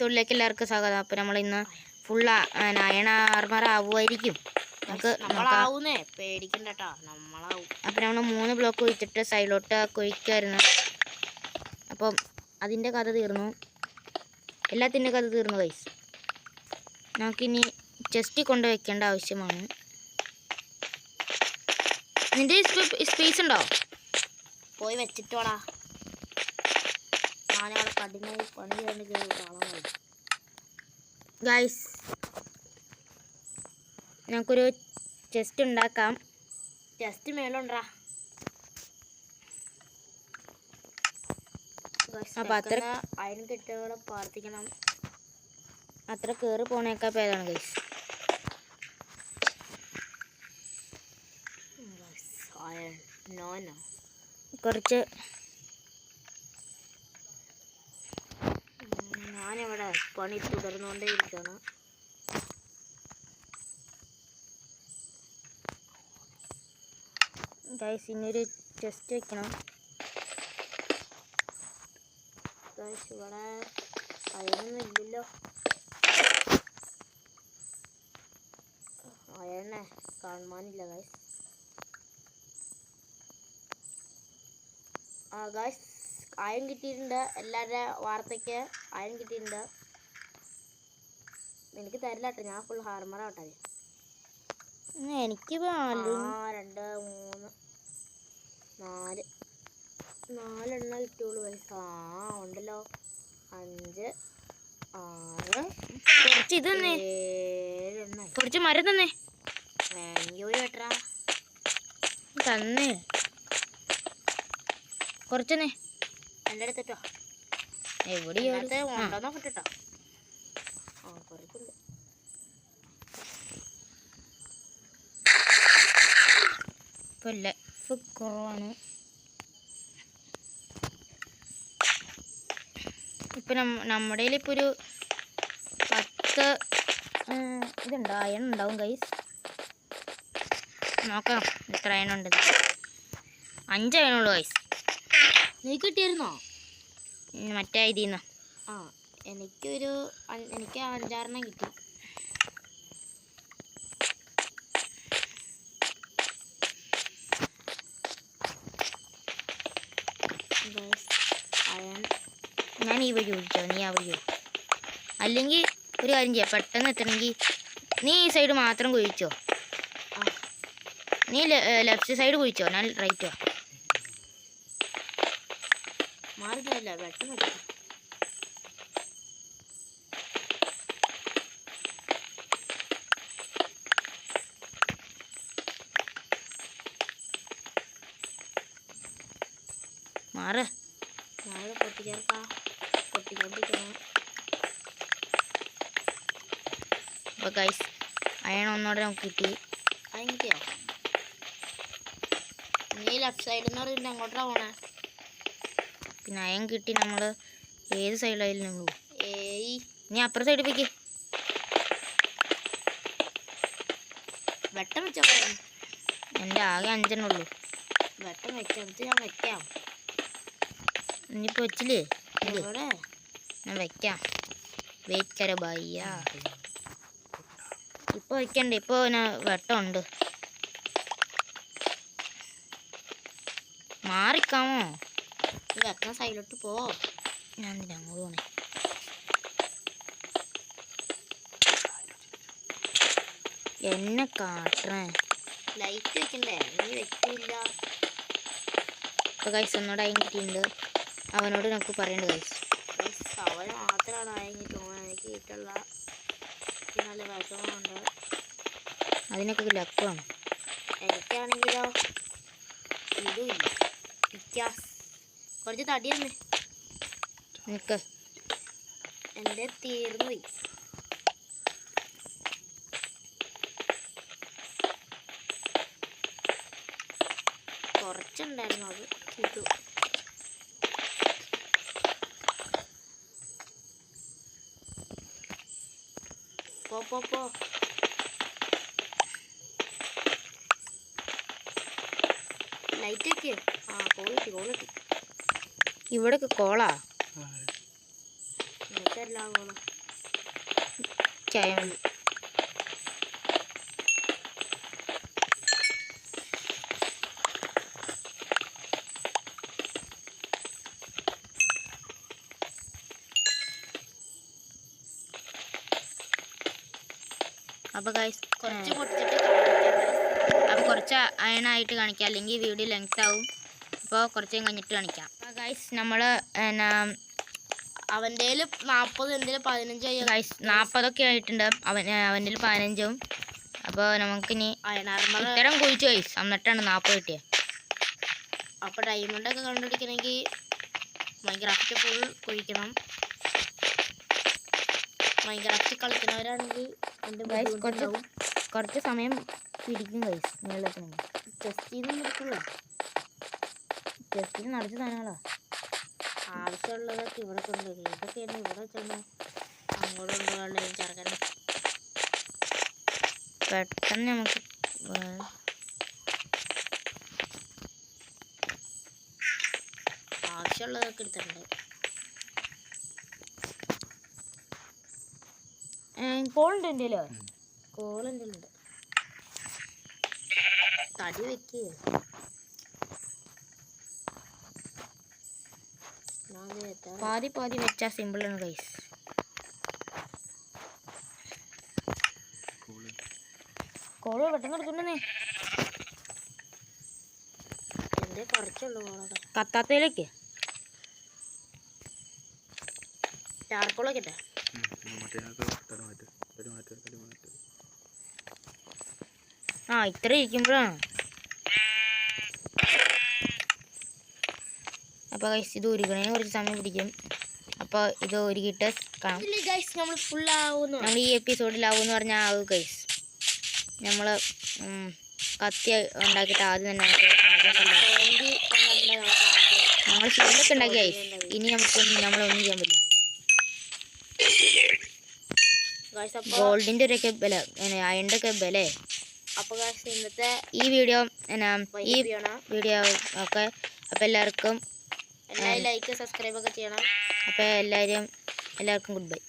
എപ്പിസോഡിലേക്ക് എല്ലാവർക്കും സ്വാഗതം. അപ്പോൾ നമ്മൾ ഇന്ന് ഫുൾ അയൺ ആർമർ ആവുമായിരിക്കും. നമുക്ക് പേടിക്കണ്ട കേട്ടോ, നമ്മളാവും. അപ്പം നമ്മൾ 3 ബ്ലോക്ക് വെച്ചിട്ട് സൈഡിലോട്ട് കുഴിക്കായിരുന്നു. അപ്പം അതിൻ്റെ കഥ തീർന്നു, എല്ലാത്തിൻ്റെ കഥ തീർന്നു ഗൈസ്. നമുക്കിനി ചെസ്റ്റിൽ കൊണ്ട് വെക്കേണ്ട ആവശ്യമാണ്. നിൻ്റെ സ്പേസ് ഉണ്ടോ? പോയി വെച്ചിട്ട് വേടാ. ഞാനവിടെ കഠിനമായി പണി ചെയ്യേണ്ട ഗൈസ്, നമുക്കൊരു ചെസ്റ്റ് ഉണ്ടാക്കാം. ചെസ്റ്റ് മേലുണ്ടാ. അപ്പം അത്ര അയൺ കെട്ടുകളെ പ്രാർത്ഥിക്കണം. അത്ര കയറി പോണേക്കാൾ പേരാണ് ഗൈസ്. കുറച്ച് ഞാനിവിടെ പണി തുടർന്നുകൊണ്ടേ ഇരിക്കണം. ഗൈസ്, ഇനിയൊരു ചെസ്റ്റ് വെക്കണം. ഗൈസ്, ഇവിടെ അയണൊന്നും ഇല്ലല്ലോ. അയണേ കാണുവാനില്ല ഗൈസ്. ഗൈസ്, അയൺ കിട്ടിയിട്ടുണ്ട്. എല്ലാവരുടെ വാർത്തയ്ക്ക് അയൺ കിട്ടിയിട്ടുണ്ട്. എനിക്ക് തരില്ല കേട്ടോ, ഞാൻ ഫുൾ ഹാർമറാവട്ടെ. എനിക്ക് 2 3 4 എണ്ണ കിട്ടുള്ളൂ ഗൈസ്. ഉണ്ടല്ലോ 5 6 കുറച്ച് ഇത് തന്നെ, 7 എണ്ണ. കുറച്ച് മരം തന്നെ വേണമെങ്കിൽ പോയി വെട്ടറാ. തന്നെ കുറച്ചെന്നെ എൻ്റെ അടുത്തിട്ടോ. എവിടെയോ ഉണ്ടോന്നോ കിട്ടോ. കുറച്ചുണ്ട്. ഇപ്പം ലൈഫ് കുറവാണ്. ഇപ്പം നമ്മുടെ ഇപ്പോൾ ഒരു 10 ഇതുണ്ടോ അയൺ ഉണ്ടാവും ഗൈസ്. നോക്കാം എത്ര അയണുണ്ട്. 5 അയണുള്ളൂ ഗൈസ്. നീ കിട്ടിയിരുന്നോ? മറ്റേ ഇതിൽ നിന്ന്. എനിക്ക് 5-6 കിട്ടി. ഞാൻ ഈ വഴി ചോദിച്ചോ, നീ ആ വഴി ചോദിച്ചോ. അല്ലെങ്കിൽ ഒരു കാര്യം ചെയ്യാം, പെട്ടെന്ന് എത്തണമെങ്കിൽ നീ ഈ സൈഡ് മാത്രം കുഴിച്ചോ. നീ ലെഫ്റ്റ് സൈഡ് കുഴിച്ചോ, ഞാൻ റൈറ്റോ. മാറില്ല, പെട്ടെന്ന് എത്താം. മാറ് പൊട്ടിക്കൊണ്ടിരിക്കണം. അപ്പോൾ ഗൈസ്, അയൺ ഒന്നോടെ നമുക്ക് കിട്ടി. അയൺ കിട്ടിയോ? നീ ലെഫ്റ്റ് സൈഡിൽ നിന്ന് പറയുന്നത് അങ്ങോട്ടാ പോണേ. പിന്നെ അയൺ കിട്ടി. നമ്മൾ ഏത് സൈഡിലായാലും നമ്മൾ പോകും. നീ അപ്പുറം സൈഡിൽ പോയിക്കേ. വെട്ടം വെച്ചോ. എൻ്റെ ആകെ 5 എണ്ണേ ഉള്ളൂ. വെട്ടം വെച്ചെടുത്ത് ഞാൻ വെക്കാം. ഇനിയിപ്പോൾ വെച്ചില്ലേ, ഇവിടെ ഞാൻ വെക്കാം. വെയിറ്റ് കര ബയ്യ. ഇപ്പോൾ വയ്ക്കണ്ടേ, ഇപ്പോൾ വെട്ടമുണ്ട്. മാറിക്കാമോ? വെക്കാൻ സൈഡിലോട്ട് പോ. ഞാൻ അങ്ങോട്ട് പോണേ. എന്നെ കാട്ടണേ. ലൈറ്റ് വെക്കണ്ടേ? നീ വെക്കില്ല. ഇപ്പോൾ ഗൈസ് ഒന്നോട് അയൻ കിട്ടിയിട്ടുണ്ട്. അവനോട് നമുക്ക് പറയണ്ട ഗൈസ്. അവന് മാത്രമാണ് അയങ്ങിട്ട് പോകുന്നത്. എനിക്ക് കിട്ടുള്ള നല്ല വിഷമമുണ്ട്. അതിനൊക്കെ ലക്കാണ്. എനിക്കാണെങ്കിലോ ഇതുമില്ല. കുറച്ച് തടിയാണ് നിനക്ക്. എൻ്റെ തീർന്നു പോയി. കുറച്ചുണ്ടായിരുന്നു, അത് കിട്ടു. പോ. ലൈറ്റ് ഒക്കെ ക്വാളിറ്റി ഇവിടൊക്കെ കോളാ. എനിക്കല്ല കോളം. ചായ അപ്പോൾ ഗൈസ് കുറച്ച് പൊട്ടിച്ചിട്ട് കാണിക്കാം guys. അപ്പോൾ കുറച്ച് അയണായിട്ട് കാണിക്കാം, അല്ലെങ്കിൽ വീഡിയോ ലെങ്ത് ആവും. അപ്പോൾ കുറച്ച് കഴിഞ്ഞിട്ട് കാണിക്കാം. അപ്പോൾ ഗൈസ് നമ്മൾ അവൻ്റെ 40 എൻ്റെ 15 ഗൈസ് 40 ആയിട്ടുണ്ട്. അവൻ്റെ 15. അപ്പോൾ നമുക്കിനി അയണാർമർ. ഇത്തരം കുഴിച്ചു ഗൈസ്, എന്നിട്ടാണ് 40 കിട്ടിയത്. അപ്പോൾ ഡയമണ്ടൊക്കെ കണ്ടുപിടിക്കണമെങ്കിൽ മൈൻക്രാഫ്റ്റ് ഫുൾ കുഴിക്കണം. മൈൻക്രാഫ്റ്റ് കളിക്കുന്നവരാണെങ്കിൽ എൻ്റെ ഗൈസ് കുറച്ച് സമയം പിടിക്കും ഗൈസ്. വെള്ളത്തിനെങ്കിൽ ടെസ്റ്റ് ചെയ്തും എടുക്കുള്ളൂ. ജസ്റ്റ് നടത്തി സാധനങ്ങളാ ആവശ്യമുള്ളതൊക്കെ ഇവിടെ കൊണ്ടുവരും. ഇതൊക്കെയാണ് ഇവിടെ ചെന്ന് അങ്ങോട്ട് കൊണ്ടുപോകാനുള്ള ചെറുക്കനെ. പെട്ടെന്ന് നമുക്ക് ആവശ്യമുള്ളതൊക്കെ എടുത്തിട്ടുണ്ട്. കോളുണ്ട് എൻ്റെ കോലെൻ്റെ ഉണ്ട്. തടി വെക്കുക. പാതി വെച്ചാൽ സിമ്പിളാണ് ഗൈസ്. കോള് പെട്ടെന്ന് എടുക്കണ്ടേ, എൻ്റെ കുറച്ചുള്ളൂ കോളൊക്കെ. കത്താത്തയിലേക്ക് ചാർക്കോളൊക്കെ ഇട്ടെ. ഇത്ര ഇരിക്കുമ്പോഴാണ്. അപ്പോൾ ഗൈസ് ഇത് ഉരുകണേന് കുറച്ച് സമയം പിടിക്കും. അപ്പോൾ ഇത് ഉരുകിയിട്ട് കാണാം. ഗൈസ് നമ്മൾ ഫുള്ളാവുന്നു. നമ്മൾ ഈ എപ്പിസോഡിലാവുമെന്ന് പറഞ്ഞാൽ ആവും ഗൈസ്. നമ്മൾ കത്തി ഉണ്ടാക്കിയിട്ട് ആദ്യം തന്നെ ഞങ്ങൾ ഷീൽഡൊക്കെ ഉണ്ടാക്കി ഗൈസ്. ഇനി നമ്മളൊന്നും ചെയ്യാൻ പറ്റില്ല. ഗോൾഡിൻ്റെ ഒരു ഒക്കെ വില, അയണിൻ്റെ ഒക്കെ വില. അപ്പോൾ ഗൈസ് ഇന്നത്തെ ഈ വീഡിയോ വീഡിയോ ഒക്കെ അപ്പോൾ എല്ലാവർക്കും ലൈക്ക് സബ്സ്ക്രൈബ് ഒക്കെ ചെയ്യണം. അപ്പോൾ എല്ലാവർക്കും ഗുഡ് ബൈ.